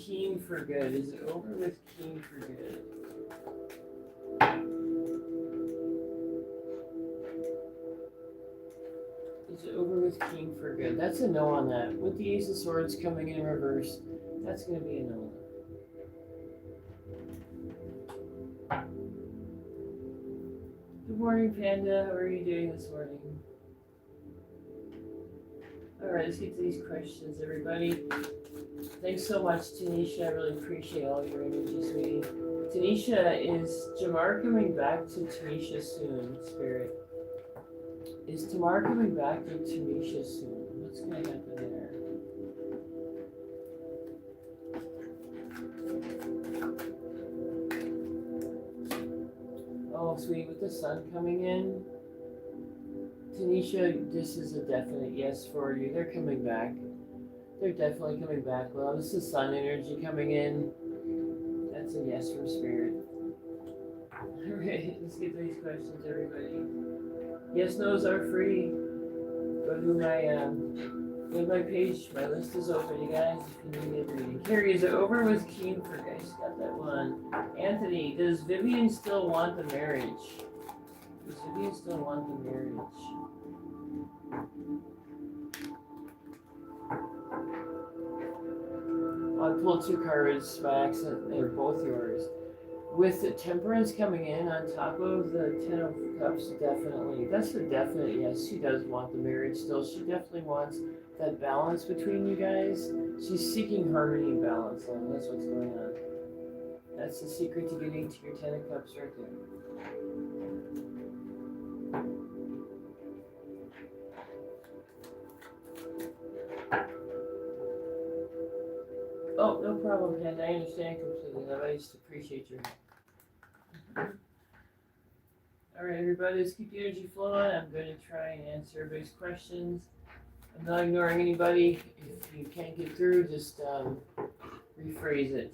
Keen for good? Is it over with Keen for good? Is it over with King for good? That's a no on that. With the Ace of Swords coming in reverse, that's going to be a no. Good morning, Panda. How are you doing this morning? Alright, let's get to these questions, everybody. Thanks so much, Tanisha. I really appreciate all your energy, sweetie. Tanisha, is Jamar coming back to Tanisha soon, Spirit? Is Tamar coming back to Tanisha soon? What's going to happen there? Oh, sweetie, with the sun coming in, Tanisha, this is a definite yes for you. They're coming back. They're definitely coming back. Well, this is sun energy coming in. That's a yes from Spirit. Alright, let's get to these questions, everybody. Yes, no's are free. Go to my page. My list is open, you guys, if you need a reading. Carrie, is it over with Keen for guys? Got that one. Anthony, does Vivian still want the marriage? Does Vivian still want the marriage? I pulled two cards by accident. They're both yours. With the Temperance coming in on top of the Ten of Cups, definitely. That's a definite yes. She does want the marriage still. She definitely wants that balance between you guys. She's seeking harmony and balance. That's what's going on. That's the secret to getting to your Ten of Cups right there. Oh, no problem, Ken. I understand completely. Love. I just appreciate your help. Alright, everybody, let's keep the energy flowing. I'm going to try and answer everybody's questions. I'm not ignoring anybody. If you can't get through, just rephrase it.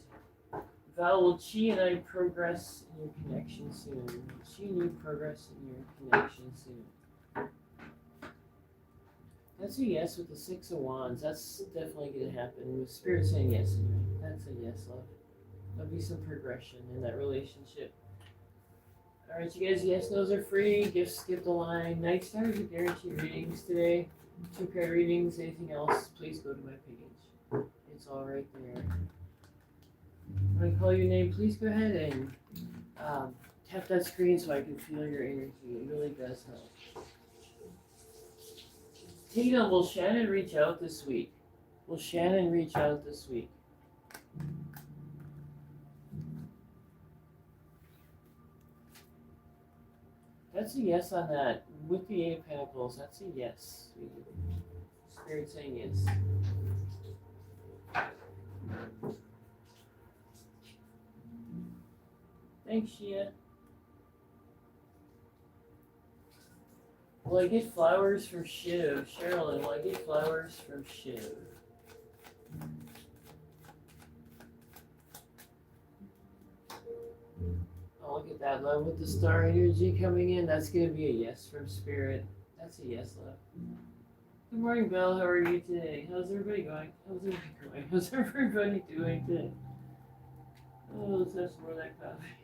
Val, will Chi and I progress in your connection soon? Will Chi and you progress in your connection soon? That's a yes with the Six of Wands. That's definitely going to happen. With Spirit saying yes, that's a yes, love. There'll be some progression in that relationship. Alright, you guys, yes, no's are free. Gifts skip the line. Night Stars are guaranteed readings today. 2 card readings. Anything else, please go to my page. It's all right there. When I call your name, please go ahead and tap that screen so I can feel your energy. It really does help. Tina, will Shannon reach out this week? Will Shannon reach out this week? That's a yes on that. With the Eight of Pentacles, that's a yes. Spirit saying yes. Thanks, Shia. Will I get flowers from Shiv? Sherilyn, will I get flowers from Shiv? Oh, look at that, love. With the star energy coming in, that's going to be a yes from Spirit. That's a yes, love. Good morning, Belle. How are you today? How's everybody going? How's everybody doing today? Oh, let's have some more of that coffee.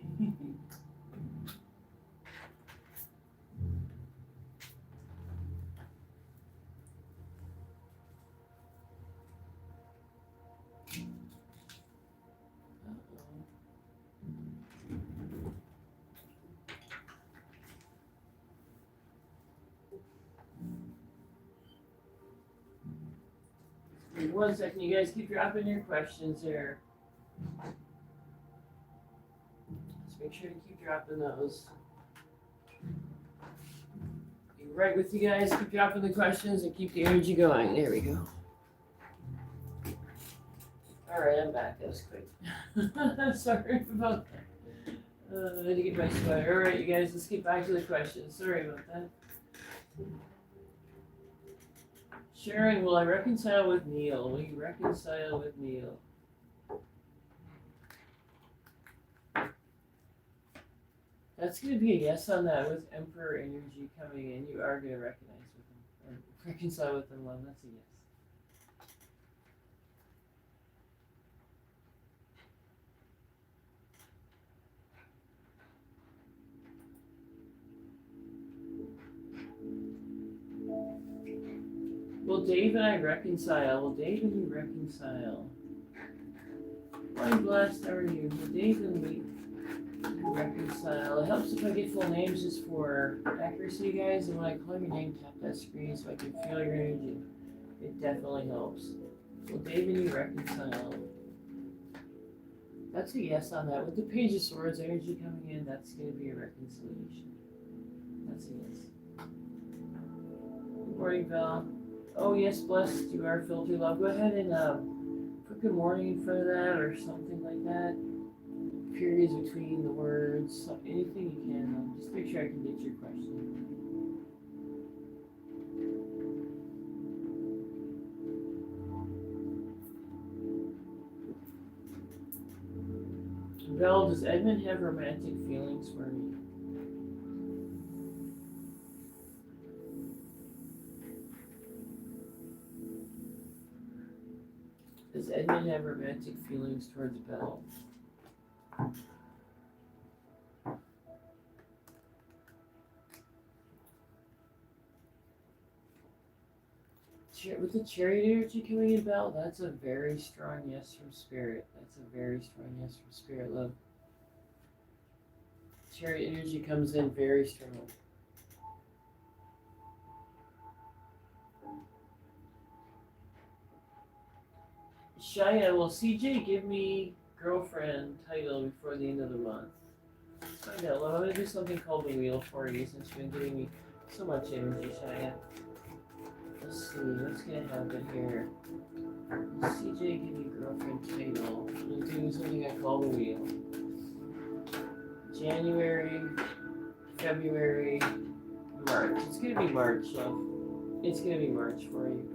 Wait 1 second, you guys keep dropping your questions here. Just make sure to keep dropping those. Be right with you guys, keep dropping the questions and keep the energy going. There we go. Alright, I'm back. That was quick. Sorry about that. I had to get my sweater. Alright, you guys, let's get back to the questions. Sorry about that. Sharon, will I reconcile with Neil? Will you reconcile with Neil? That's going to be a yes on that with Emperor energy coming in. You are going to recognize with him. Or reconcile with him, love. That's a yes. will Dave and I reconcile? Will Dave and you reconcile? I'm blessed, how are you? Will Dave and we reconcile? It helps if I get full names just for accuracy, guys, and when I call your name, tap that screen so I can feel your energy. It definitely helps. Will Dave and you reconcile? That's a yes on that. With the Page of Swords energy coming in, that's going to be a reconciliation. That's a yes. Good morning, Val. Oh, yes, blessed. You are filthy love. Go ahead and put good morning in front of that or something like that. Periods between the words, anything you can. Just make sure I can get your question. Val, does Edmund have romantic feelings for me? Does Edmund have romantic feelings towards Belle? With the chariot energy coming in, Belle, that's a very strong yes from Spirit. That's a very strong yes from Spirit, love. Chariot energy comes in very strong. Shia, will CJ give me girlfriend title before the end of the month? Let's find out. Well, I'm going to do something called the wheel for you since you've been giving me so much energy, Shia. Let's see, what's going to happen here? Will CJ give me girlfriend title? I'm going to do something I call the wheel. January, February, March. It's going to be March, love. It's going to be March for you.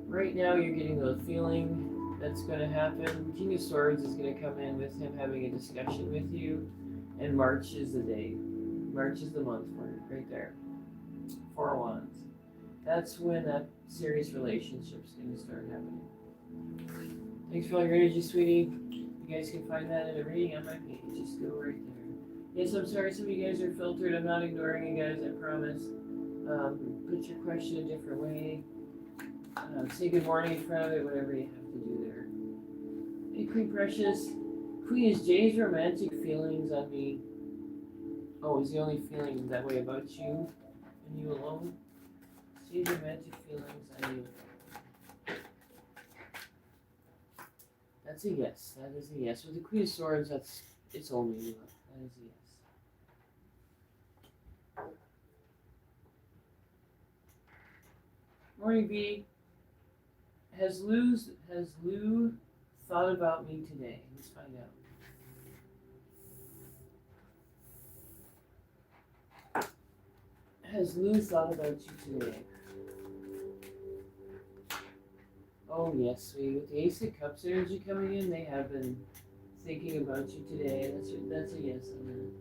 Right now, you're getting the feeling that's going to happen. King of Swords is going to come in with him having a discussion with you, and March is the day. March is the month for you, right there. 4 of Wands. That's when that serious relationship's going to start happening. Thanks for all your energy, sweetie. You guys can find that in a reading on my page. Just go right there. Yes, I'm sorry some of you guys are filtered. I'm not ignoring you guys, I promise. Put your question a different way. Say good morning in front of it, whatever you have to do there. Hey, Queen Precious. Queen, is Jay's romantic feelings on me? Oh, is he only feeling that way about you and you alone? Jay's romantic feelings on you. That's a yes. That is a yes. With the Queen of Swords, it's only you. That is a yes. Morning, B. Has Lou thought about me today? Let's find out. Has Lou thought about you today? Oh yes, sweetie. With the Ace of Cups energy coming in, they have been thinking about you today. That's a yes on that.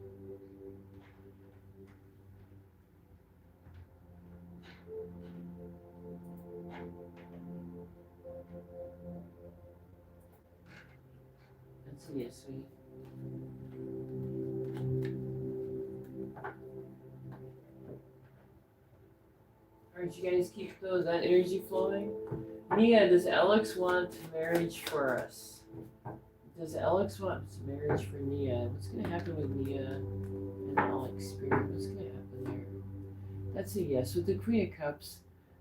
That's a yes, sweetie. Alright, you guys keep that energy flowing. Nia, does Alex want marriage for us? Does Alex want marriage for Nia? What's going to happen with Nia and Alex Spirit? What's going to happen there? That's a yes. With the Queen of Cups,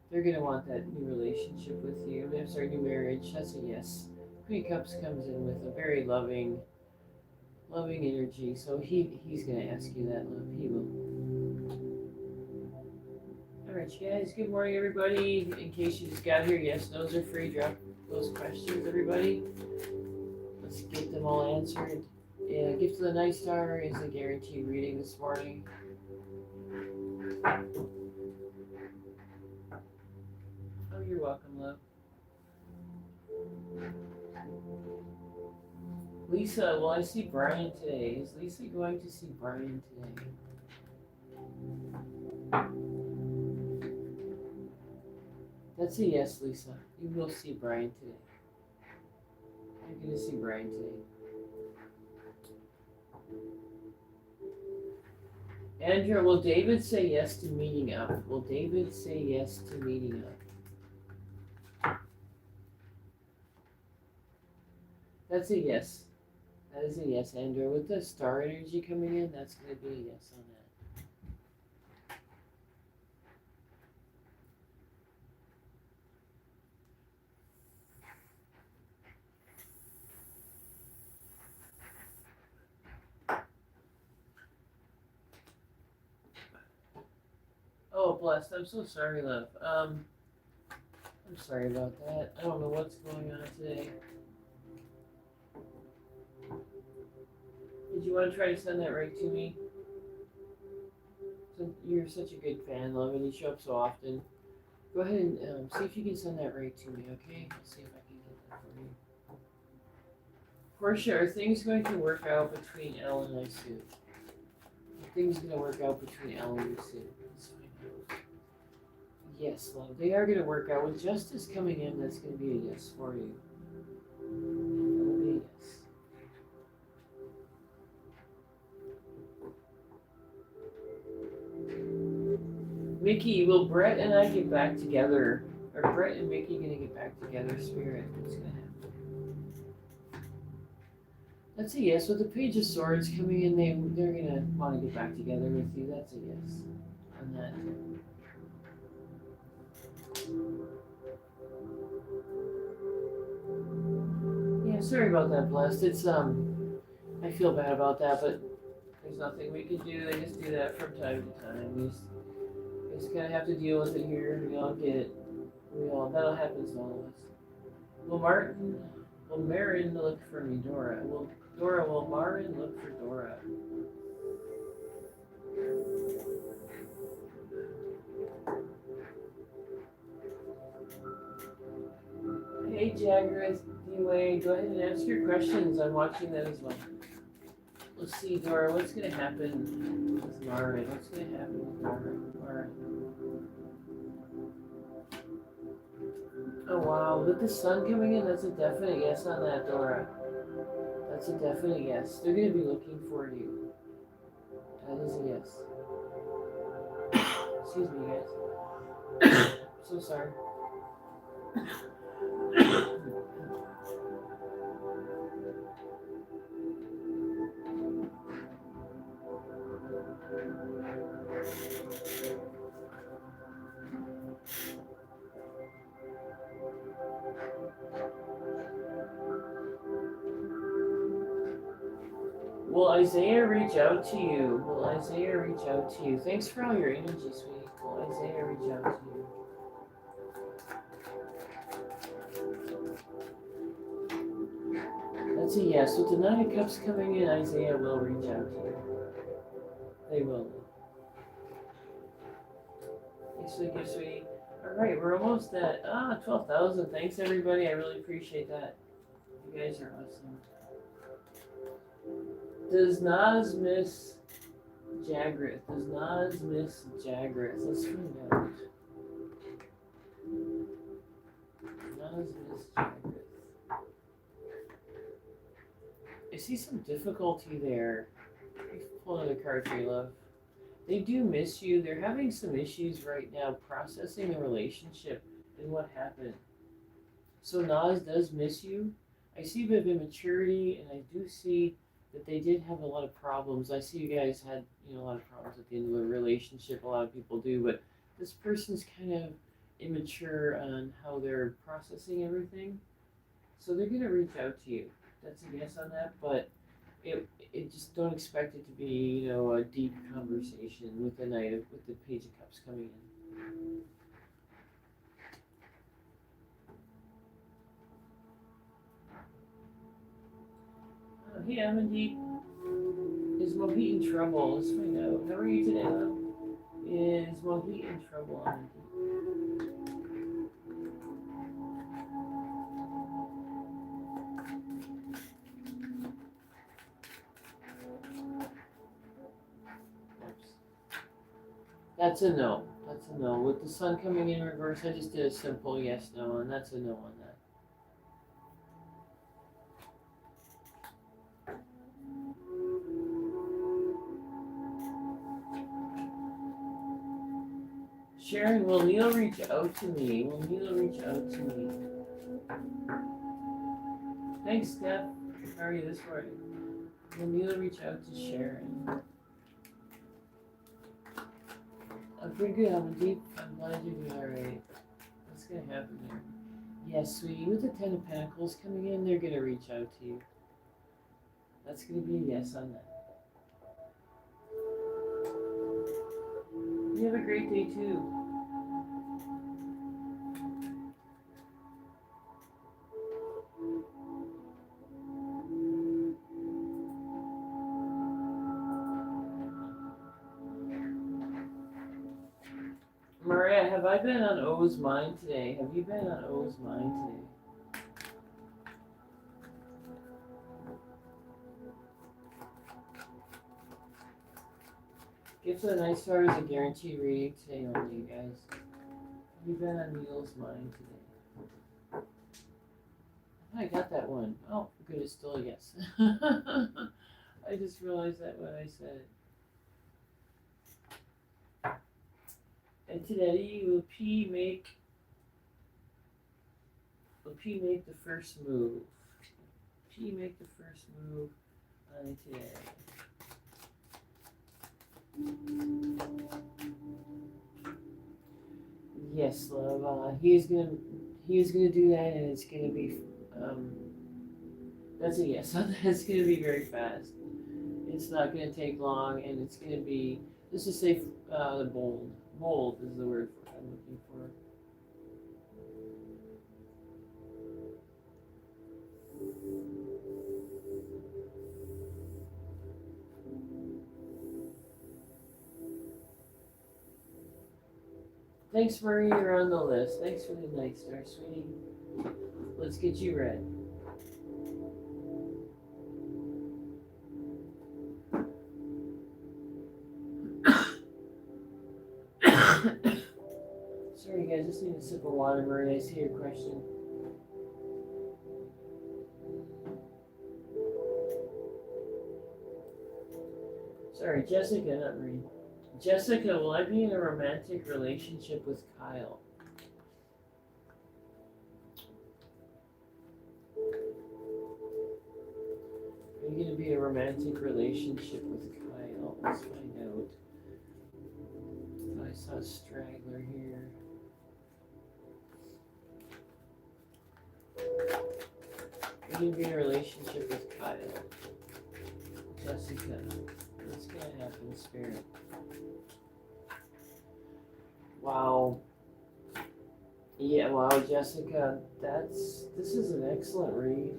they're going to want that new relationship with you. I'm sorry, new marriage. That's a yes. Queen of Cups comes in with a very loving energy. So he's going to ask you that, love. He will. Alright, you guys, good morning, everybody. In case you just got here, yes, those are free. Drop those questions, everybody. Let's get them all answered. Yeah, Gift of the Night Star is a guaranteed reading this morning. Oh, you're welcome, love. Lisa, will I see Brian today? Is Lisa going to see Brian today? That's a yes, Lisa. You will see Brian today. You're going to see Brian today. Andrew, will David say yes to meeting up? Will David say yes to meeting up? That's a yes. That is a yes, Andrew. With the star energy coming in, that's going to be a yes on that. Oh, blessed. I'm so sorry, love. I'm sorry about that. I don't know what's going on today. Did you want to try to send that right to me? Since you're such a good fan, love, and you show up so often. Go ahead and see if you can send that right to me, okay? I'll see if I can get that for you. Portia, are things going to work out between Elle and I soon? Are things going to work out between Elle and you soon? Let's find out. Yes, love, they are going to work out. With justice coming in, that's going to be a yes for you. That will be a yes. Mickey, will Brett and I get back together? Are Brett and Mickey going to get back together, Spirit? What's going to happen? That's a yes. With the Page of Swords coming in, they're gonna want to get back together with you. That's a yes on that. Yeah, sorry about that, Blessed. It's I feel bad about that, but there's nothing we can do. They just do that from time to time. We just kind of have to deal with it here. We all get it. That'll happen to all of us. Will Marin look for me, Dora? Will Marin look for Dora? Hey, Jagger, anyway, go ahead and ask your questions. I'm watching that as well. Let's see, Dora, what's going to happen with Marin? What's going to happen with Marin? Oh, wow. With the sun coming in, that's a definite yes on that, Dora. That's a definite yes. They're going to be looking for you. That is a yes. Excuse me, guys. So sorry. Will Isaiah reach out to you? Will Isaiah reach out to you? Thanks for all your energy, sweetie. Will Isaiah reach out to you? That's a yes. With the Nine of Cups coming in, Isaiah will reach out to you. They will. Thanks for the gift, sweetie. Alright, we're almost at 12,000. Thanks, everybody. I really appreciate that. You guys are awesome. Does Nas miss Jagrith? Does Nas miss Jagrith? Let's find out. Nas miss Jagrith. I see some difficulty there. Pull another card for you, love. They do miss you. They're having some issues right now processing the relationship and what happened. So Nas does miss you. I see a bit of immaturity, and I do see that they did have a lot of problems. I see you guys had a lot of problems at the end of a relationship. A lot of people do, but this person's kind of immature on how they're processing everything. So they're gonna reach out to you. That's a yes on that, but it just don't expect it to be a deep conversation with the Page of Cups coming in. Hey, Amandeep. Is Mohit in trouble? Let's find out. How are you today, love? Is Mohit in trouble, Amandeep? That's a no. That's a no. With the sun coming in reverse, I just did a simple yes, no, and that's a no on that. Sharon, will Neil reach out to me? Will Neil reach out to me? Thanks, Steph. How are you this morning? Will Mila reach out to Sharon? I'm pretty good, Amandeep. I'm glad you're doing alright. What's gonna happen here? Yes, sweetie, with the Ten of Pentacles coming in, they're gonna reach out to you. That's gonna be a yes on that. You have a great day too. Maria, have I been on O's mind today? Have you been on O's mind today? Gift of the Night Star is a guaranteed reading today only, you guys. Have you been on Neil's mind today? I got that one. Oh, good, it's still a yes. I just realized that when I said it. And today, will P make the first move? P make the first move on it today. Yes, love. He is gonna do that, and it's gonna be that's a yes. It's gonna be very fast. It's not gonna take long, and it's gonna be, let's just say bold. Bold is the word for I'm looking for. Thanks, Marie, you're on the list. Thanks for the Night Star, sweetie. Let's get you read. Sorry, guys, just need a sip of water, Marie. I see your question. Sorry, Jessica, not Marie. Jessica, will I be in a romantic relationship with Kyle? Are you going to be in a romantic relationship with Kyle? Let's find out. I saw a straggler here. Are you going to be in a relationship with Kyle? Jessica, what's going to happen, Spirit? Wow. Yeah, wow, Jessica, this is an excellent read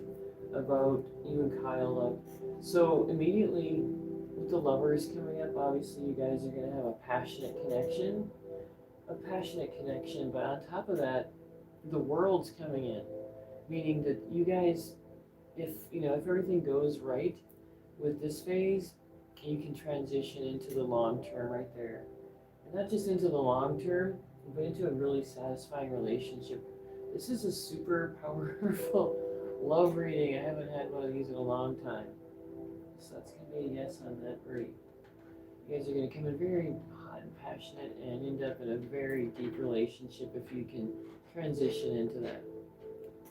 about you and Kyle. So immediately with the lovers coming up, obviously you guys are going to have a passionate connection. But on top of that, the world's coming in. Meaning that you guys, if everything goes right with this phase, you can transition into the long term right there. And not just into the long term, but into a really satisfying relationship. This is a super powerful love reading. I haven't had one of these in a long time. So that's going to be a yes on that read. You guys are going to come in very hot and passionate and end up in a very deep relationship if you can transition into that.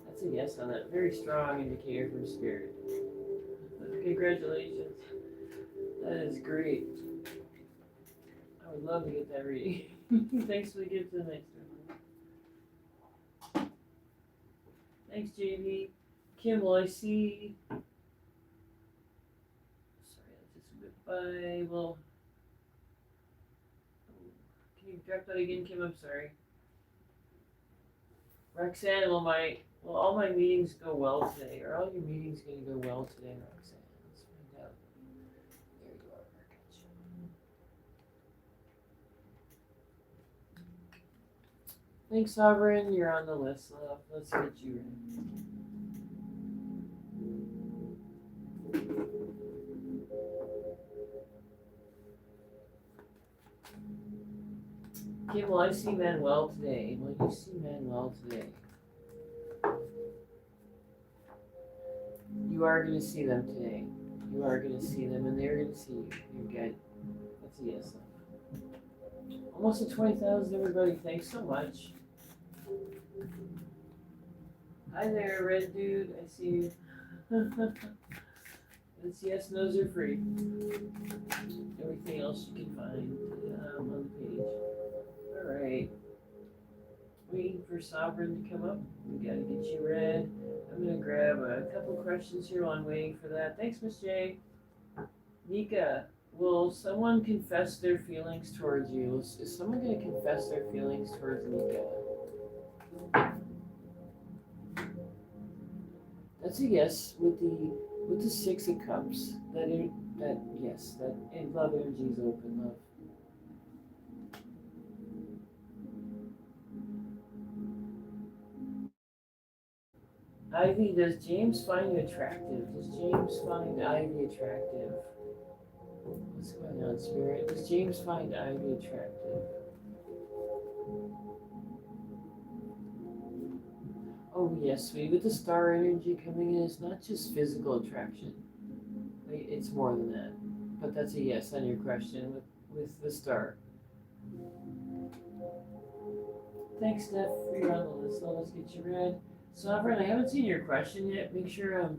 That's a yes on that. Very strong indicator from Spirit. Congratulations. That is great. I would love to get that reading. Thanks for the gift to the next one. Thanks, JV. Kim, will I see? Sorry, that's just a bit by. Well, can you drop that again, Kim? I'm sorry. Roxanne, will all my meetings go well today? Are all your meetings going to go well today, Roxanne? Let's find out. There you are, Margaret. Thanks, Sovereign. You're on the list, love. Let's get you ready. Kim, will I see Manuel today? Will you see Manuel today? You are going to see them today. You are going to see them, and they're going to see you. You're good. That's a yes. Almost at 20,000, everybody. Thanks so much. Hi there, Red Dude. I see you. This yes, no's are free. Everything else you can find on the page. Alright. Waiting for Sovereign to come up. We gotta get you read. I'm gonna grab a couple questions here while I'm waiting for that. Thanks, Miss J. Nika, will someone confess their feelings towards you? Is someone gonna confess their feelings towards Nika? That's a yes with the Six of Cups. That yes, that love energy is open love. Ivy, does James find you attractive? Does James find Ivy attractive? What's going on, Spirit? Does James find Ivy attractive? Oh yes, sweetie. With the star energy coming in, it's not just physical attraction. It's more than that. But that's a yes on your question with the star. Thanks, Steph, for your on the list. Let's get you read. Sovereign, I haven't seen your question yet. Make sure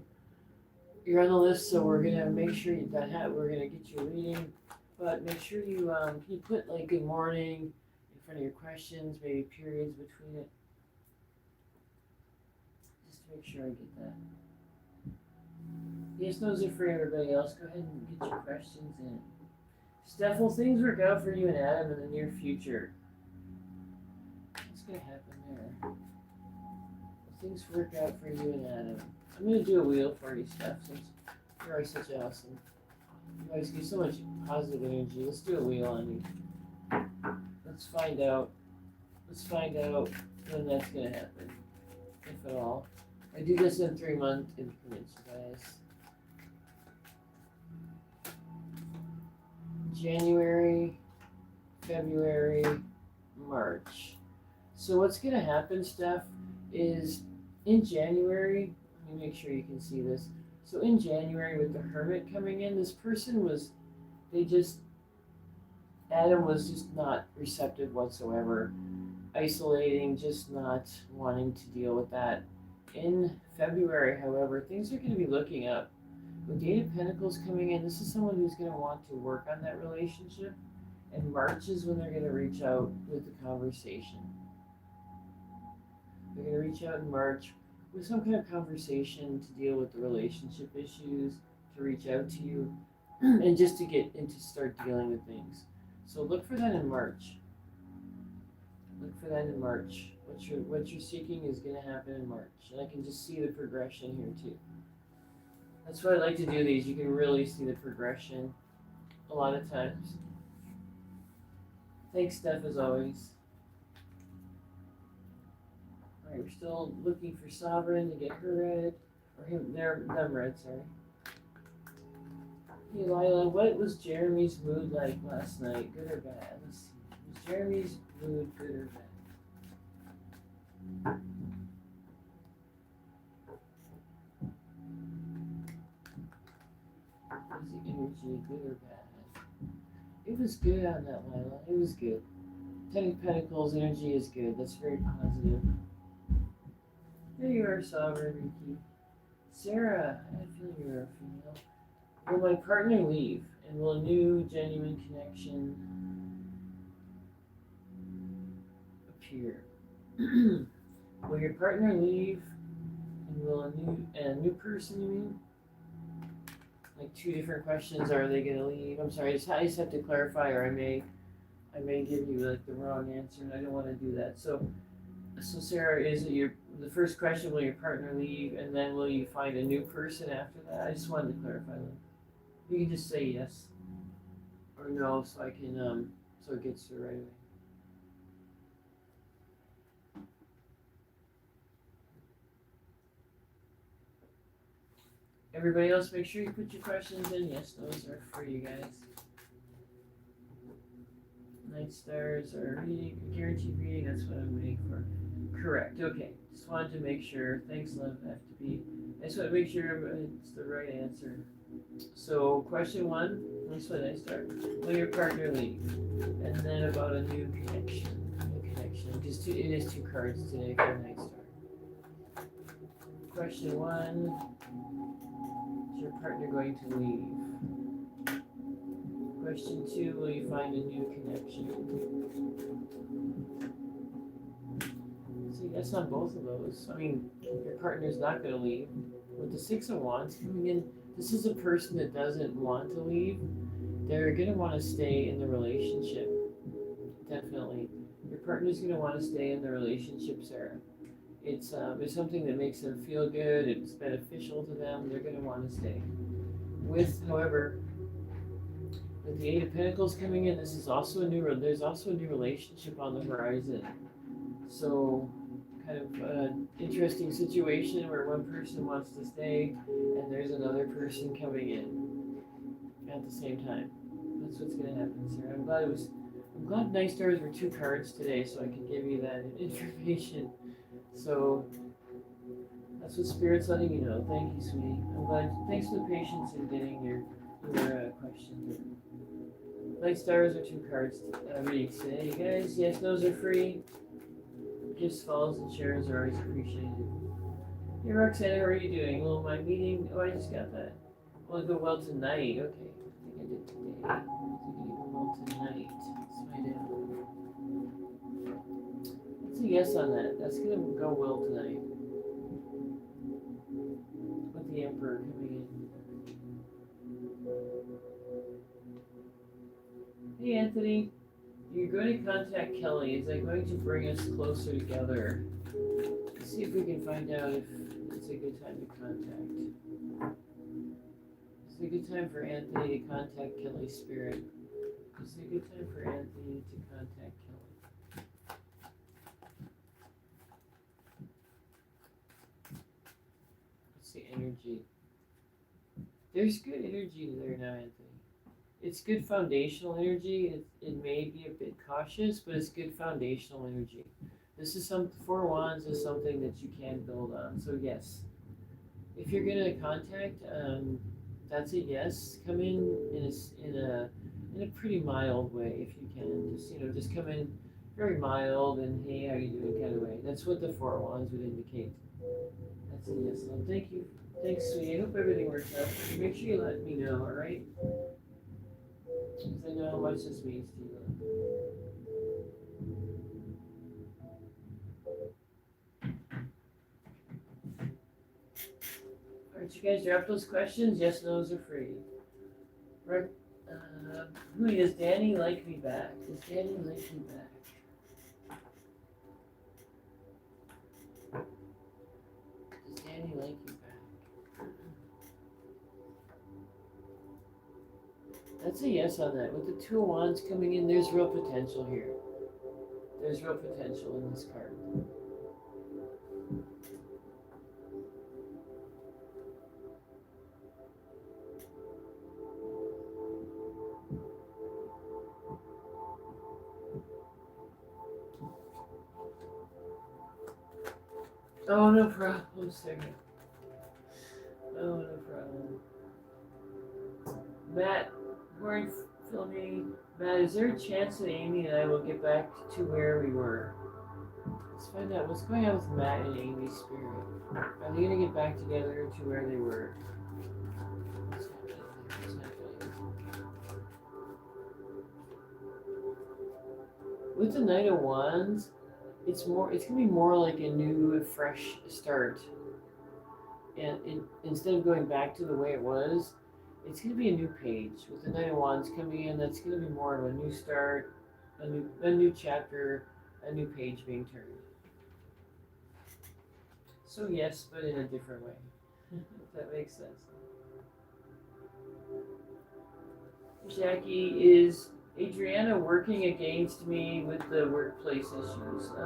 you're on the list, so we're gonna make sure we're gonna get you a reading. But make sure you can you put like good morning in front of your questions, maybe periods between it. Just to make sure I get that. Yes, those are for everybody else. Go ahead and get your questions in. Steph, will things work out for you and Adam in the near future? What's gonna happen there? Will things work out for you and Adam? I'm gonna do a wheel for you, Steph, since you're always such awesome. You guys give so much positive energy. Let's do a wheel on you. Let's find out. Let's find out when that's gonna happen, if at all. I do this in 3-month increments, guys. January, February, March. So what's gonna happen, Steph, is in January, let me make sure you can see this. So in January with the Hermit coming in, this person Adam was just not receptive whatsoever, isolating, just not wanting to deal with that. In February, however, things are going to be looking up. With the Eight of Pentacles coming in, this is someone who's going to want to work on that relationship. And March is when they're going to reach out with the conversation. They're going to reach out in March with some kind of conversation to deal with the relationship issues, to reach out to you, and just to get into start dealing with things. So look for that in March. Look for that in March. What you're seeking is going to happen in March. And I can just see the progression here too. That's why I like to do these. You can really see the progression a lot of times. Thanks, Steph, as always. Alright, we're still looking for Sovereign to get her read. Or them read, sorry. Hey, Lila, what was Jeremy's mood like last night? Good or bad? Let's see. Was Jeremy's mood good or bad? Was the energy good or bad? It was good on that, Lila. It was good. Ten of Pentacles energy is good. That's very positive. There you are, Sovereign, Ricky. Sarah, I had a feeling you were a female. Will my partner leave? And will a new genuine connection appear? Will your partner leave? And will a new person, you mean? Like two different questions. Are they gonna leave? I'm sorry, I just have to clarify, or I may give you like the wrong answer, and I don't want to do that. So Sarah, is it the first question? Will your partner leave, and then will you find a new person after that? I just wanted to clarify that. You can just say yes or no, so I can so it gets to the right away. Everybody else, make sure you put your questions in. Yes, those are for you guys. Night stars are reading, guaranteed reading. That's what I'm waiting for. Correct. Okay. Just wanted to make sure. Thanks, love. I just want to make sure it's the right answer. So, question 1. That's when I start. Will your partner leave? And then about a new connection. Just it is 2 cards today for Night Star. Question 1. your partner going to leave? Question 2, will you find a new connection? See, that's on both of those. I mean, your partner's not going to leave. With the Six of Wands coming in, this is a person that doesn't want to leave. They're going to want to stay in the relationship. Definitely. Your partner's going to want to stay in the relationship, Sarah. It's something that makes them feel good. It's beneficial to them. They're going to want to stay. However, with the Eight of Pentacles coming in, there's also a new relationship on the horizon. So, kind of an interesting situation where one person wants to stay and there's another person coming in at the same time. That's what's going to happen, Sarah. I'm glad Night Stars were 2 cards today so I could give you that information. So that's what Spirit's letting you know. Thank you, sweetie. I'm glad. Thanks for the patience in getting your question. Night Stars are 2 cards readings today. You guys, yes, those are free. Gifts, follows, and shares are always appreciated. Hey, Roxanne, how are you doing? Well, my meeting. Oh, I just got that. Will it go well tonight? Okay. I think I did today. I think it'll go well tonight. Let's find out. That's a yes on that. That's gonna go well tonight. With the Emperor coming in. Hey, Anthony. You're going to contact Kelly. Is that going to bring us closer together? Let's see if we can find out if it's a good time to contact. Is it a good time for Anthony to contact Kelly Spirit? Is it a good time for Anthony to contact Kelly? What's the energy? There's good energy there now, Anthony. It's good foundational energy. It may be a bit cautious, but it's good foundational energy. This is 4 Wands is something that you can build on. So yes, if you're gonna contact, that's a yes. Come in a pretty mild way if you can. Just come in very mild and hey, how you doing kind of way. That's what the 4 Wands would indicate. That's a yes. Love. Thank you. Thanks, sweetie. I hope everything works out. Make sure you let me know. All right. Because I know how much this means to you. Alright, you guys drop those questions. Yes, no's are free. Right? Does Danny like me back? Does Danny like me back? Does Danny like you back? That's a yes on that. With the 2 of Wands coming in, there's real potential here. There's real potential in this card. Oh, no problem, Sarah. Oh, no problem. Matt, we're filming. Matt, is there a chance that Amy and I will get back to where we were? Let's find out what's going on with Matt and Amy's spirit. Are they going to get back together to where they were? What's happening? With the Knight of Wands, it's going to be more like a new, fresh start. And instead of going back to the way it was, it's going to be a new page. With the Knight of Wands coming in, that's going to be more of a new start, a new chapter, a new page being turned. So yes, but in a different way. If that makes sense. Jackie, is Adriana working against me with the workplace issues? If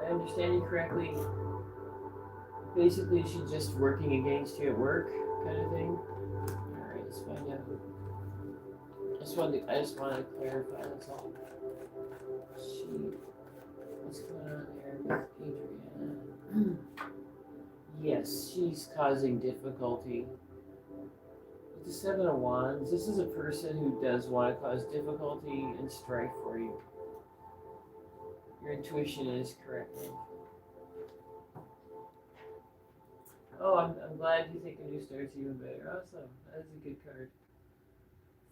I understand you correctly, basically she's just working against you at work, kind of thing. Alright, let's find out. I just wanted to clarify, that's all. What's going on there with Adriana? Yes, she's causing difficulty. With the 7 of Wands, this is a person who does want to cause difficulty and strife for you. Your intuition is correct. Oh, I'm glad you think a new start's even better. Awesome. That's a good card.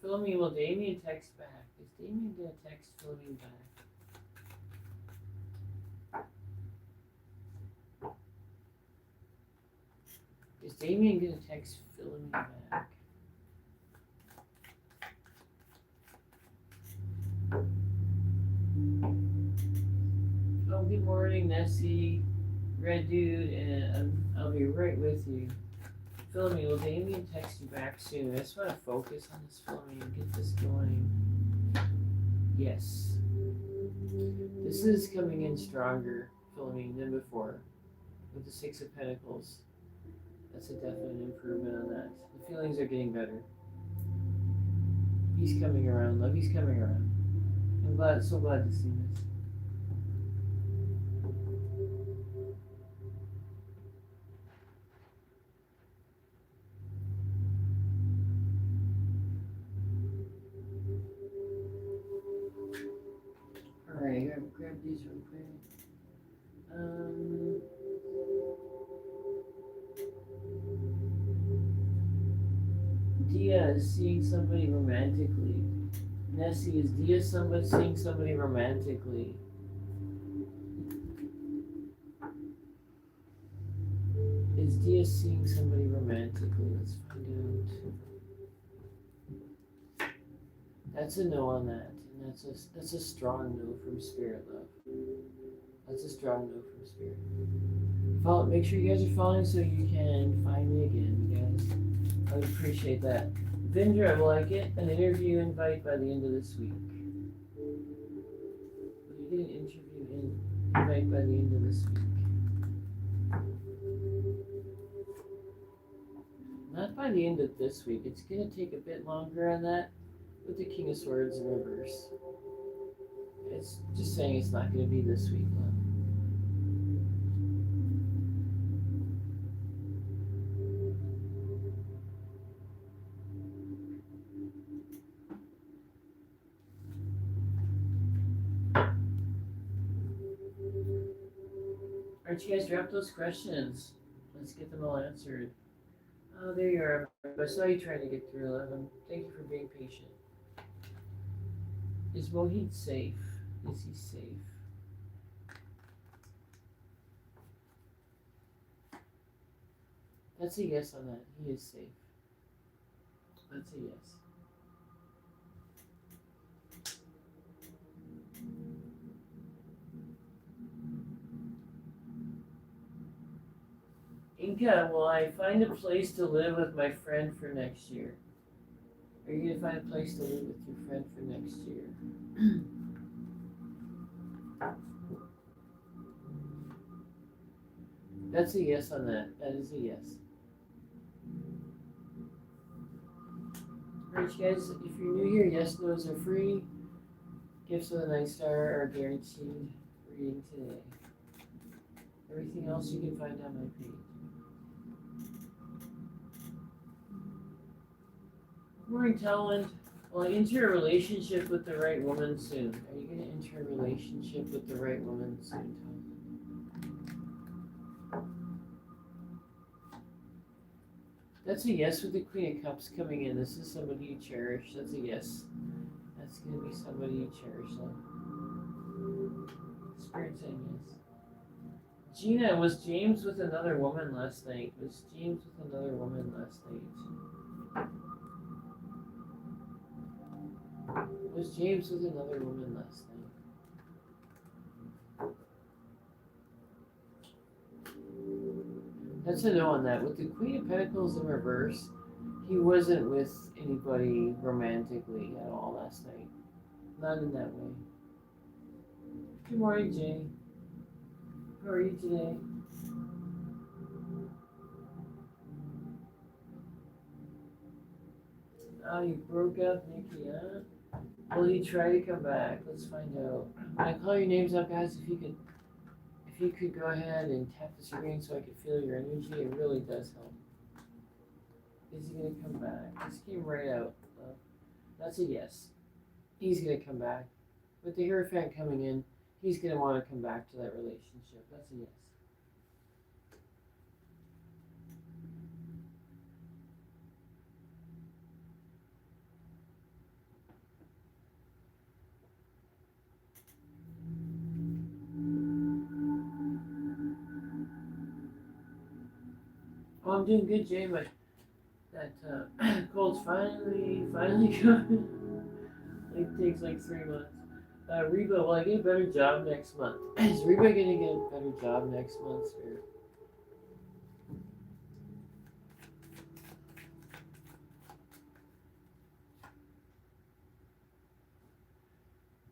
Philomene, will Damien text back? Is Damien gonna text Philomene back? Is Damien gonna text Philomene back? Oh, good morning, Nessie, Red Dude, and I'll be right with you. Philomene, will Damien text you back soon? I just want to focus on this, Philomene, and get this going. Yes. This is coming in stronger, Philomene, than before. With the Six of Pentacles. That's a definite improvement on that. The feelings are getting better. He's coming around, love. He's coming around. I'm so glad to see this. Alright, grab these real quick. Dia is seeing somebody romantically. Nessie, is Dia seeing somebody romantically? Is Dia seeing somebody romantically? Let's find out. That's a no on that, and that's a strong no from Spirit, love. That's a strong no from Spirit. Make sure you guys are following so you can find me again, guys. I would appreciate that. Vindra, I will like it. An interview invite by the end of this week. Will you get an interview invite by the end of this week? Not by the end of this week. It's going to take a bit longer on that with the King of Swords in reverse. It's just saying it's not going to be this week, love. Alright, you guys, drop those questions. Let's get them all answered. Oh, there you are. I saw you trying to get through 11. Thank you for being patient. Is Mohit safe? Is he safe? That's a yes on that. He is safe. That's a yes. Inca, will I find a place to live with my friend for next year? Are you going to find a place to live with your friend for next year? That's a yes on that. That is a yes. Alright, you guys, if you're new here, yes, no's are free. Gifts with a nice star are guaranteed reading today. Everything else you can find on my page. Morning, Talent. Will I enter a relationship with the right woman soon? Are you going to enter a relationship with the right woman soon, Talent? That's a yes with the Queen of Cups coming in. This is somebody you cherish. That's a yes. That's going to be somebody you cherish, love. Spirit saying yes. Gina, was James with another woman last night? Was James with another woman last night? Was James with another woman last night? That's a no on that. With the Queen of Pentacles in reverse, he wasn't with anybody romantically at all last night. Not in that way. Good morning, Jay. How are you today? Oh, you broke up, Nikki, huh? Will he try to come back? Let's find out. When I call your names up, guys, if you could go ahead and tap the screen so I could feel your energy, it really does help. Is he gonna come back? This came right out. That's a yes. He's gonna come back. With the Hierophant coming in, he's gonna want to come back to that relationship. That's a yes. I'm doing good, Jay. That cold's finally coming. It takes like 3 months. Reba, will I get a better job next month? Is Reba gonna get a better job next month, Spirit?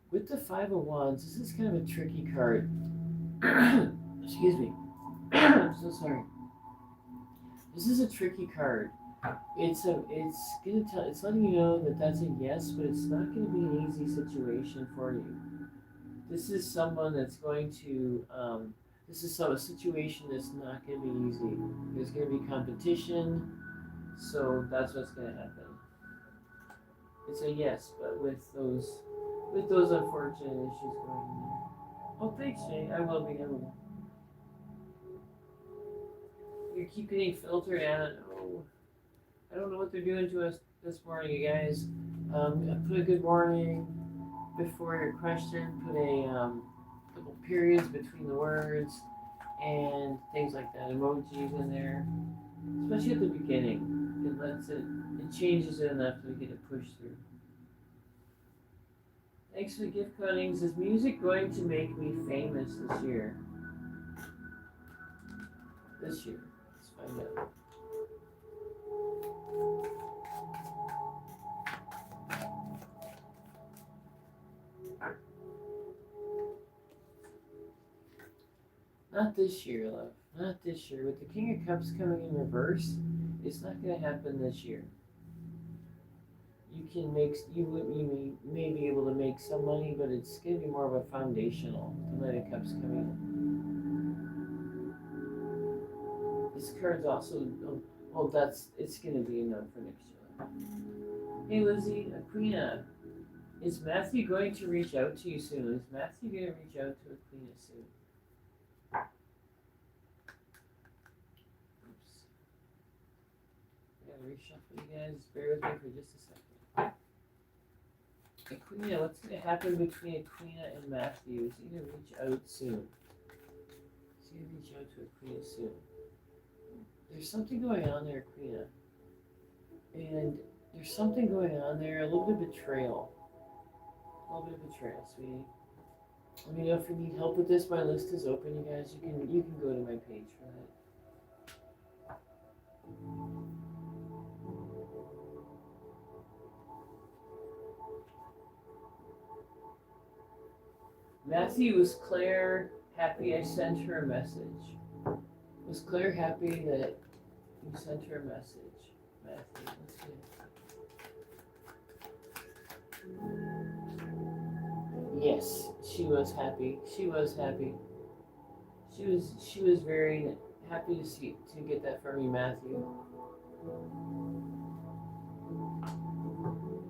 With the Five of Wands, this is kind of a tricky card. Excuse me. I'm so sorry. This is a tricky card. It's letting you know that that's a yes, but it's not gonna be an easy situation for you. This is someone that's going to this is a situation that's not going to be easy. There's going to be competition, so that's what's going to happen. It's a yes, but with those unfortunate issues going in there. Oh, thanks, Jay. I will be. I will. You keep getting filtered out. Oh, I don't know what they're doing to us this morning, you guys. I put a good morning before your question. Put a couple periods between the words and things like that. Emojis in there, especially at the beginning. It changes it enough to get it pushed through. Thanks for the gift cuttings. Is music going to make me famous this year? This year. Let's find out. Not this year, love. Not this year. With the King of Cups coming in reverse, it's not going to happen this year. You may be able to make some money, but it's going to be more of a foundational. The Knight of Cups coming in. This card's also it's going to be enough for next year. Hey Lizzie, Aquina, is Matthew going to reach out to you soon? Is Matthew going to reach out to Aquina soon? Reshuffle you guys. Bear with me for just a second. Aquina, what's going to happen between Aquina and Matthew? Is he going to reach out soon? Is he going to reach out to Aquina soon? There's something going on there, Aquina. And there's something going on there, a little bit of betrayal. A little bit of betrayal, sweetie. Let me know if you need help with this. My list is open, you guys. You can go to my page for that. Matthew, was Claire happy I sent her a message? Was Claire happy that you sent her a message? Matthew, let's see. Yes, she was happy. She was happy. She was very happy to get that from you, Matthew.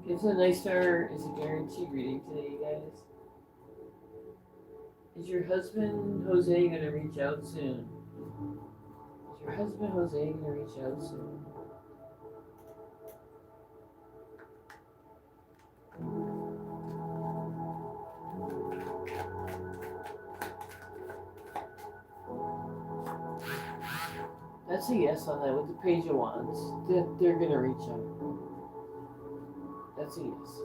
Gives a nice star is a guaranteed reading today, you guys. Is your husband Jose going to reach out soon? Is your husband Jose going to reach out soon? That's a yes on that with the Page of Wands. They're going to reach out. That's a yes.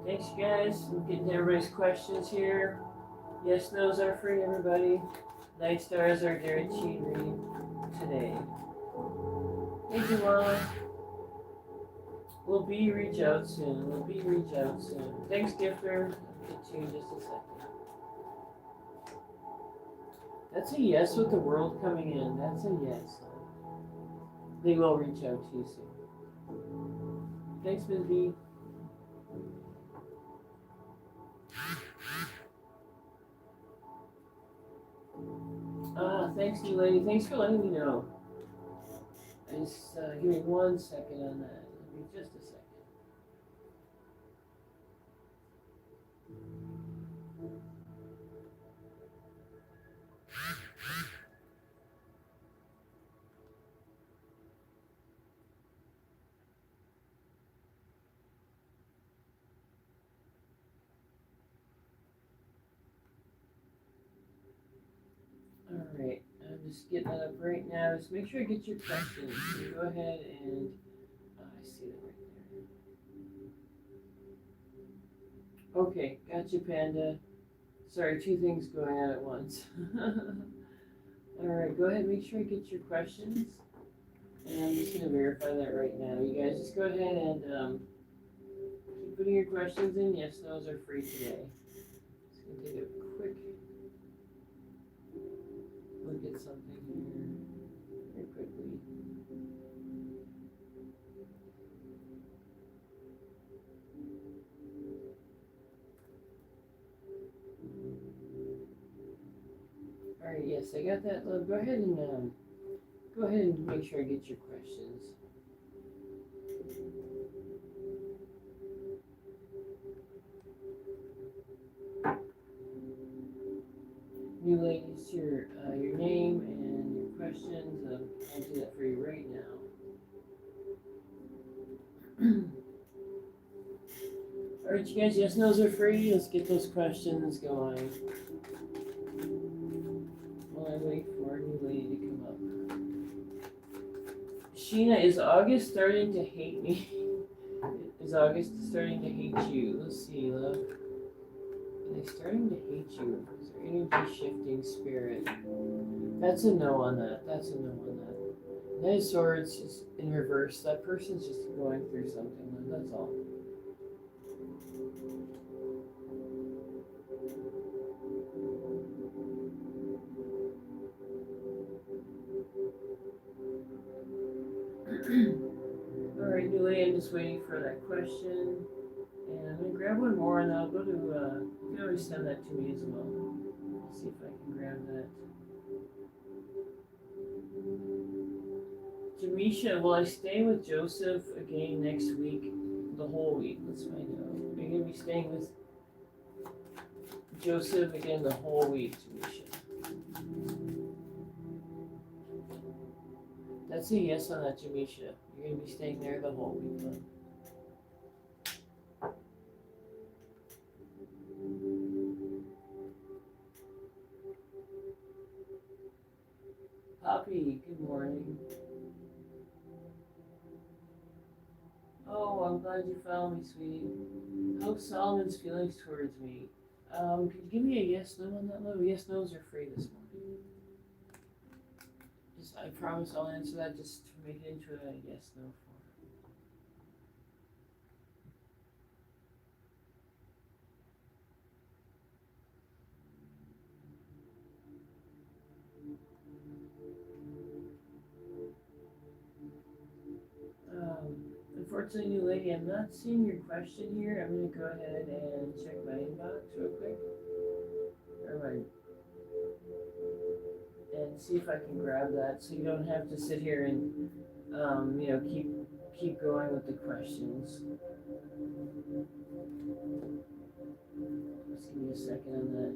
Thanks, you guys. I'm getting to everybody's questions here. Yes, no's are free, everybody. Night stars are guaranteed reading today. Hey, Joanna. We'll be reach out soon. Thanks, Gifter. I'll get to you in just a second. That's a yes with the world coming in. That's a yes. They will reach out to you soon. Thanks, Ms. B. Thanks, new lady. Thanks for letting me know. Just give me 1 second on that. Give me just a second. just getting that up right now. Just make sure I get your questions. So go ahead and I see that right there. Okay, got you, Panda. Sorry, two things going on at once. All right, go ahead. Make sure I get your questions, and I'm just gonna verify that right now. You guys just go ahead and keep putting your questions in. Yes, those are free today. Just gonna take a quick look at something here very quickly. All right, yes, I got that. Go ahead and make sure I get your questions. New ladies, your name and your questions. I'll do that for you right now. All right, you guys. Yes, no's are free. Let's get those questions going. While I wait for a new lady to come up. Sheena, is August starting to hate me? Is August starting to hate you? Let's see, love. Are they starting to hate you? Is there energy shifting spirit? That's a no on that. That's a no on that. Knight of Swords is in reverse. That person's just going through something. That's all. Alright, Julie, I'm just waiting for that question. And I'm going to grab one more and I'll go to, you can always send that to me as well. I'll see if I can grab that. Jamisha, will I stay with Joseph again next week? The whole week? Let's find out. Are you going to be staying with Joseph again the whole week, Jamisha? That's a yes on that, Jamisha. You're going to be staying there the whole week, huh? Poppy, good morning. Oh, I'm glad you found me, sweetie. How's Solomon's feelings towards me? Could you give me a yes, no on that, love? Yes, no's are free this morning. Just, I promise I'll answer that just to make it into a yes, no form. Unfortunately, new lady, I'm not seeing your question here. I'm going to go ahead and check my inbox real quick. Alright. And see if I can grab that so you don't have to sit here and, keep going with the questions. Just give me a second on that.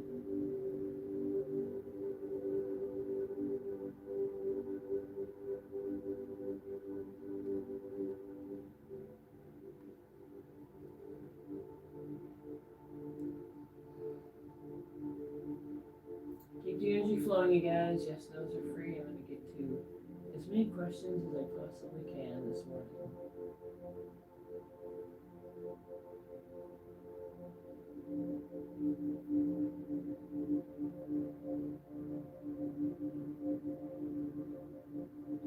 Keep the energy flowing, you guys. Yes, those are free. I'm going to get to as many questions as I possibly can this morning.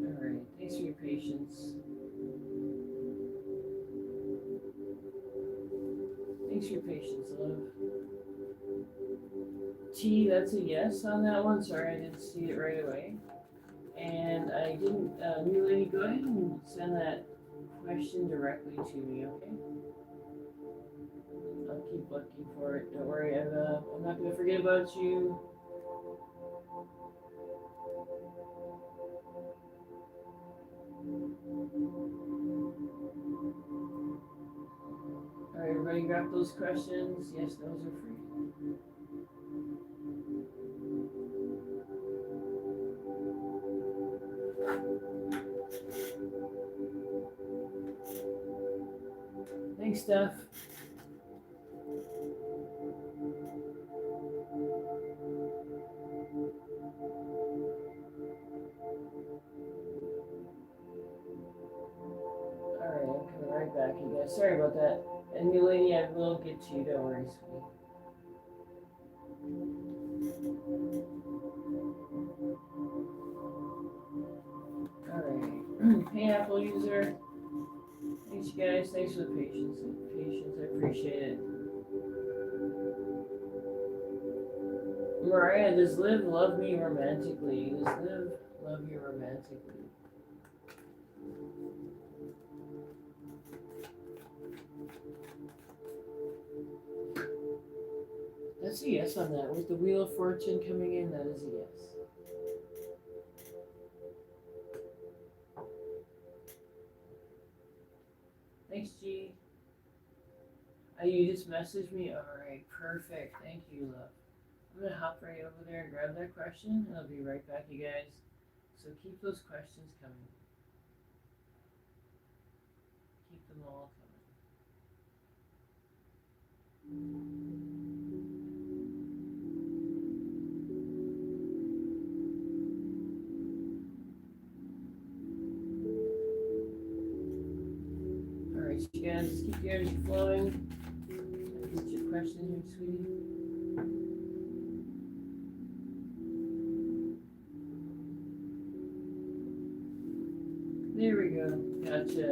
Alright, thanks for your patience. Thanks for your patience, love. T, that's a yes on that one. Sorry, I didn't see it right away. And I didn't, new lady, go ahead and send that question directly to me, okay? I'll keep looking for it. Don't worry, I'm not going to forget about you. Alright, everybody grab those questions. Yes, those are free. Thanks, Steph. right back, you guys. Sorry about that. And new lady, I will get to you. Don't worry, sweetie. Alright. Pineapple user. Thanks, you guys. Thanks for the patience. I appreciate it. Mariah, does Liv love me romantically? Does Liv love you romantically? That's a yes on that. With the Wheel of Fortune coming in, that is a yes. Thanks, G. You just messaged me? Alright, perfect. Thank you, love. I'm going to hop right over there and grab that question, and I'll be right back, you guys. So keep those questions coming. Keep them all coming. Alright, you guys, just keep the energy flowing. Get your question here, sweetie. There we go. Gotcha.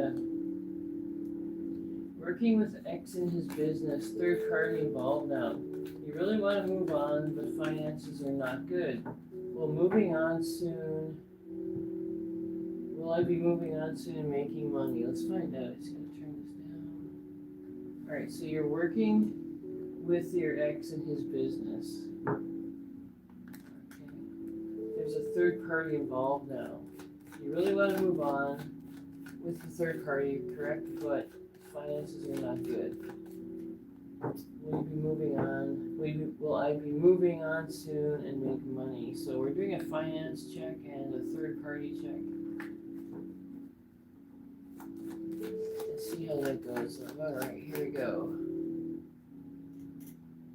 Working with X in his business, third party involved now. You really want to move on, but finances are not good. Well, moving on soon. Will I be moving on soon and making money? Let's find out. I just gotta turn this down. Alright, so you're working with your ex in his business. Okay. There's a third party involved now. You really want to move on with the third party, correct? But finances are not good. Will you be moving on? Will I be moving on soon and make money? So we're doing a finance check and a third party check. Let's see how that goes. Alright, here we go.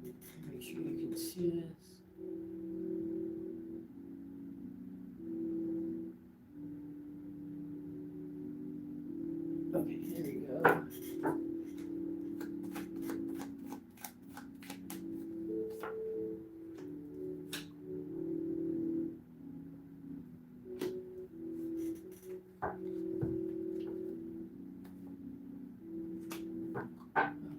Make sure you can see this. Okay, here we go.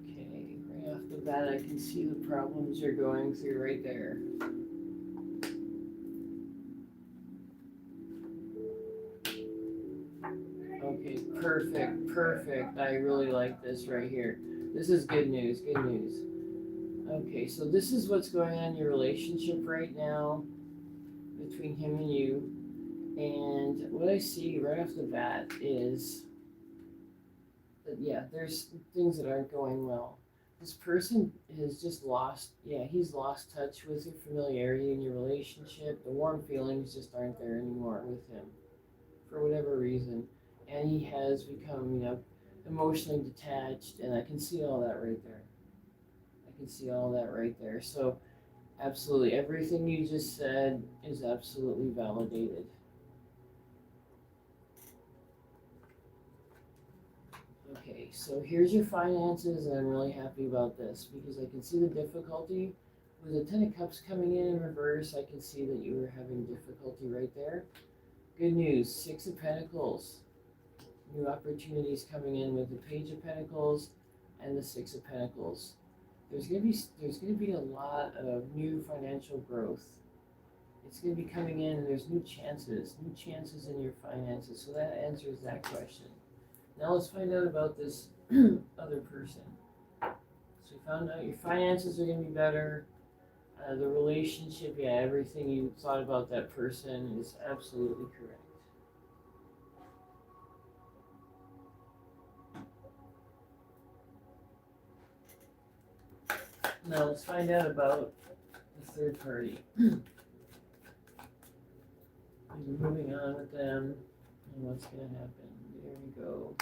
Okay, right off the bat I can see the problems you're going through right there. Okay, perfect. I really like this right here. This is good news. Okay, so this is what's going on in your relationship right now between him and you. And what I see right off the bat is that, yeah, there's things that aren't going well. This person has just he's lost touch with your familiarity in your relationship. The warm feelings just aren't there anymore with him for whatever reason. And he has become, emotionally detached, and I can see all that right there. So, absolutely, everything you just said is absolutely validated. Okay, so here's your finances, and I'm really happy about this because I can see the difficulty. With the Ten of Cups coming in reverse, I can see that you were having difficulty right there. Good news, Six of Pentacles. New opportunities coming in with the Page of Pentacles and the Six of Pentacles. There's gonna be a lot of new financial growth. It's gonna be coming in, and there's new chances in your finances. So that answers that question. Now let's find out about this other person. So we found out your finances are gonna be better. The relationship, everything you thought about that person is absolutely correct. Now let's find out about the third party. You're moving on with them, and what's going to happen. There we go.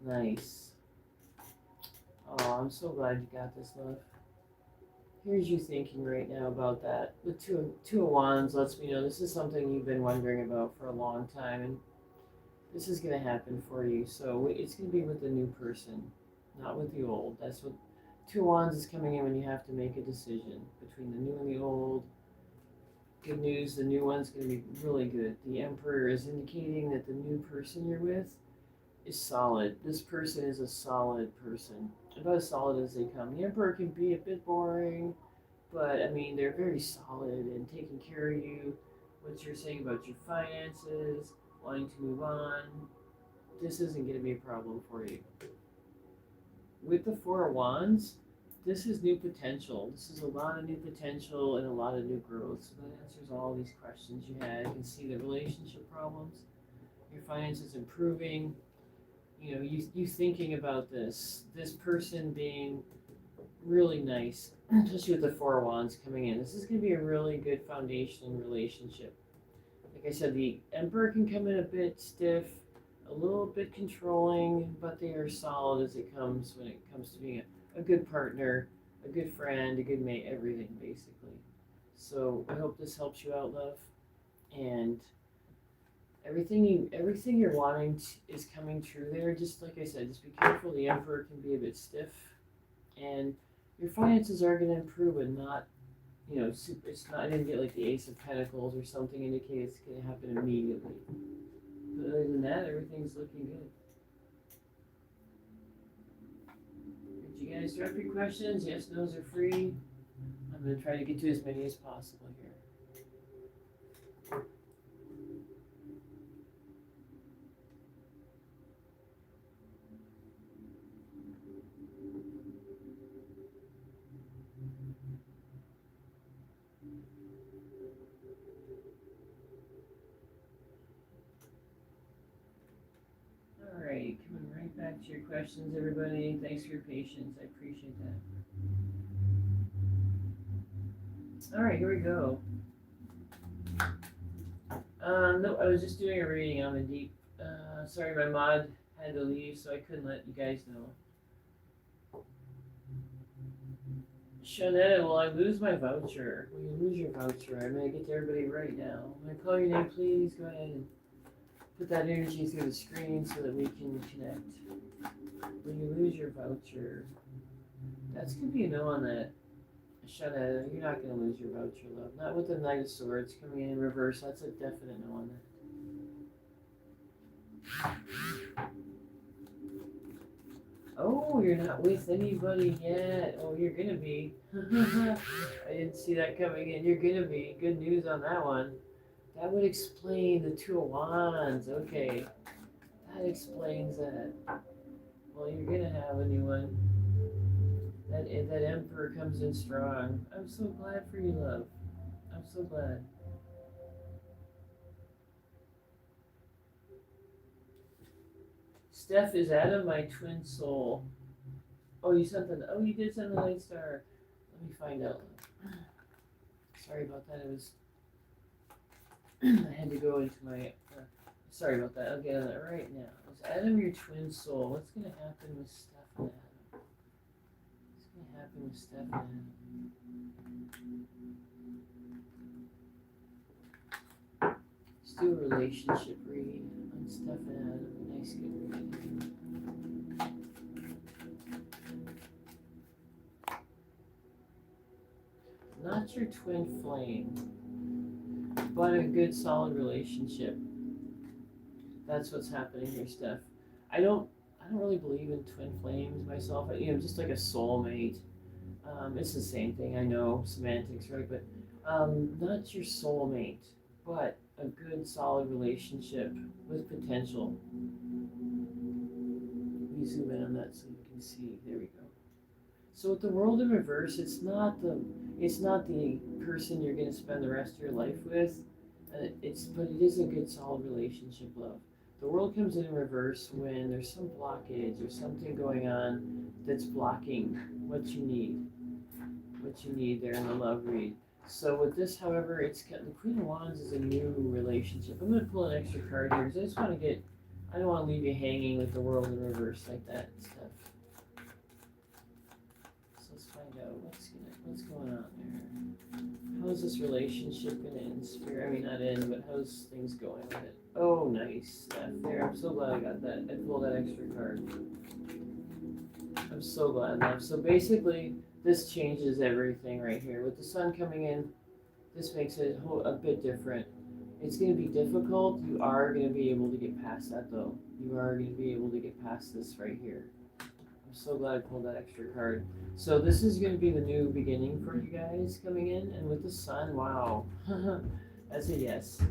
Nice. Oh, I'm so glad you got this, love. Here's you thinking right now about that. The two of Wands lets me know this is something you've been wondering about for a long time, and This is going to happen for you. So it's going to be with the new person, not with the old. That's what Two Wands is coming in when you have to make a decision between the new and the old. Good news, the new one's going to be really good. The Emperor is indicating that the new person you're with is solid. This person is a solid person, about as solid as they come. The Emperor can be a bit boring, but I mean, they're very solid and taking care of you. What you're saying about your finances, wanting to move on, this isn't going to be a problem for you. With the Four of Wands, this is new potential. This is a lot of new potential and a lot of new growth. So that answers all these questions you had. You can see the relationship problems, your finances improving. You know, you thinking about this person being really nice, especially with the Four of Wands coming in. This is going to be a really good foundation relationship. Like I said, the Emperor can come in a bit stiff, a little bit controlling, but they are solid as it comes when it comes to being a good partner, a good friend, a good mate, everything basically. So I hope this helps you out, love. And everything you're wanting is coming true there. Just like I said, just be careful. The Emperor can be a bit stiff, and your finances are going to improve, but not, it's not. I didn't get like the Ace of Pentacles or something indicate it's going to happen immediately. But other than that, everything's looking good. Did you guys drop your questions? Yes, no's are free. I'm going to try to get to as many as possible here. Alright, coming right back to your questions, everybody. Thanks for your patience. I appreciate that. Alright, here we go. No, I was just doing a reading on the deep. Sorry, my mod had to leave, so I couldn't let you guys know. Shanetta, will I lose my voucher? Will you lose your voucher? I'm going to get to everybody right now. When I call your name, please go ahead and put that energy through the screen so that we can connect. Will you lose your voucher? That's going to be a no on that. Shanetta, you're not going to lose your voucher, love. Not with the Knight of Swords coming in reverse. That's a definite no on that. Oh, you're not with anybody yet. Oh, you're gonna be. I didn't see that coming in. You're gonna be. Good news on that one. That would explain the Two of Wands. Okay. That explains that. Well, you're gonna have a new one. That Emperor comes in strong. I'm so glad for you, love. I'm so glad. Steph, is Adam my twin soul? Oh, you sent the. Oh, you did send the Night Star. Let me find out. Sorry about that. It was. I had to go into my. Sorry about that. I'll get on that right now. Is Adam your twin soul? What's gonna happen with Steph and Adam? What's gonna happen with Steph and Adam? Let's do a relationship reading on Steph and Adam. Nice, good reading. Not your twin flame, but a good solid relationship. That's what's happening here, Steph. I don't really believe in twin flames myself. Just like a soulmate. It's the same thing. I know semantics, right? But not your soulmate, but a good solid relationship with potential. Let me zoom in on that so you can see. There we go. So with the World in reverse, it's not the person you're going to spend the rest of your life with. But it is a good solid relationship, love. The World comes in reverse when there's some blockage or something going on that's blocking what you need there in the love read. So with this, however, the Queen of Wands is a new relationship. I'm going to pull an extra card here because I don't want to leave you hanging with the World in reverse like that stuff. So let's find out what's going on there. How's this relationship gonna end, Spirit? I mean, not end, but how's things going with it? Oh, nice. That there. I'm so glad I got that. I pulled that extra card. I'm so glad, love. So basically, this changes everything right here. With the sun coming in, this makes it a bit different. It's going to be difficult. You are going to be able to get past that, though. You are going to be able to get past this right here. I'm so glad I pulled that extra card. So this is going to be the new beginning for you guys coming in. And with the sun, wow. That's a yes.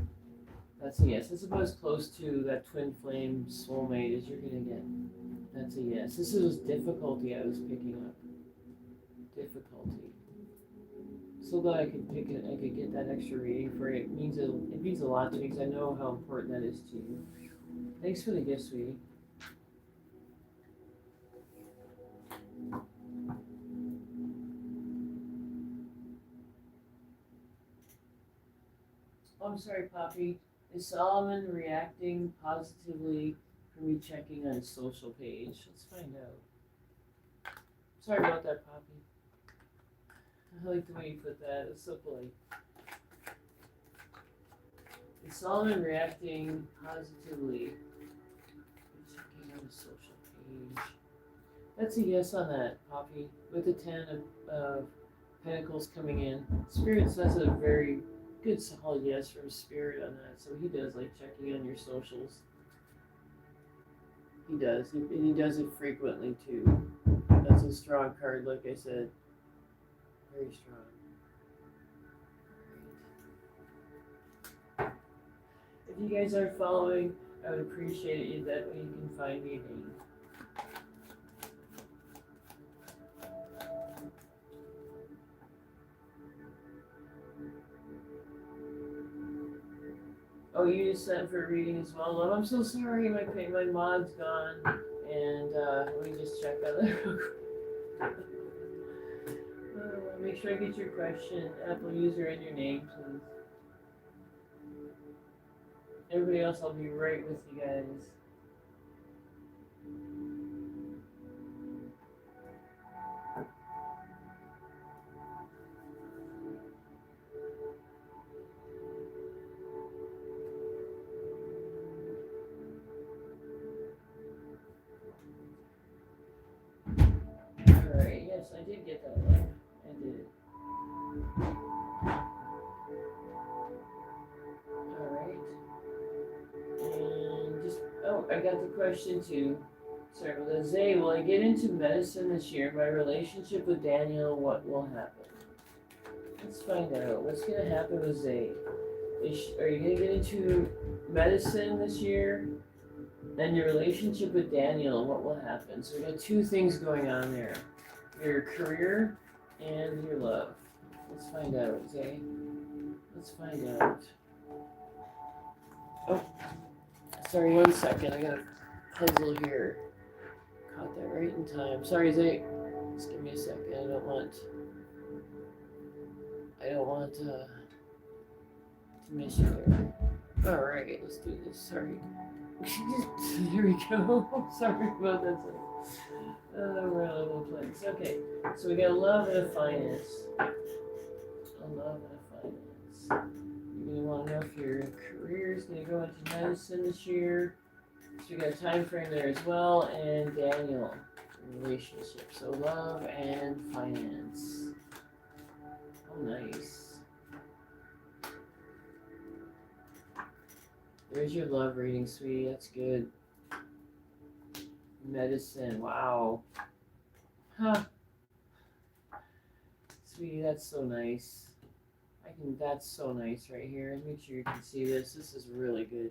That's a yes. That's about as close to that twin flame soulmate as you're going to get. That's a yes. This is difficulty I was picking up. Difficulty. So glad I could pick it. I could get that extra reading for you. It means a lot to me because I know how important that is to you. Thanks for the gift, sweetie. Oh, I'm sorry, Poppy. Is Solomon reacting positively for me checking on his social page? Let's find out. Sorry about that, Poppy. I like the way you put that. It's so polite. Is Solomon reacting positively for checking on his social page? That's a yes on that, Poppy. With the 10 of Pentacles coming in. Spirit says a very good solid yes from Spirit on that. So he does like checking on your socials. He does. And he does it frequently too. That's a strong card, like I said. Very strong. If you guys are following, I would appreciate it. That way you can find me again. Oh, you just sent for a reading as well, love. I'm so sorry, my mod's gone, and let me just check on that real quick. Make sure I get your question, Apple user, and your name, please. Everybody else, I'll be right with you guys. Alright, yes, I did get that one. I did. Alright. And just, oh, I got the question too. Sorry about that. Zay, will I get into medicine this year? My relationship with Daniel, what will happen? Let's find out. What's going to happen with Zay? Are you going to get into medicine this year? Then your relationship with Daniel, what will happen? So we got two things going on there. Your career and your love. Let's find out, Zay. Let's find out. Oh, sorry, 1 second. I got a puzzle here. Caught that right in time. Sorry, Zay. Just give me a second. I don't want to miss you there. All right, let's do this. Sorry. Here we go. Sorry about that. We're all over the place. Okay, so we got a love and a finance. A love and a finance. You're gonna want to know if your career is gonna go into medicine this year. So we got a time frame there as well, and Daniel, relationship. So love and finance. Oh, nice. There's your love reading, sweetie. That's good. Medicine. Wow. Huh. Sweetie, that's so nice. That's so nice right here. Make sure you can see this. This is really good.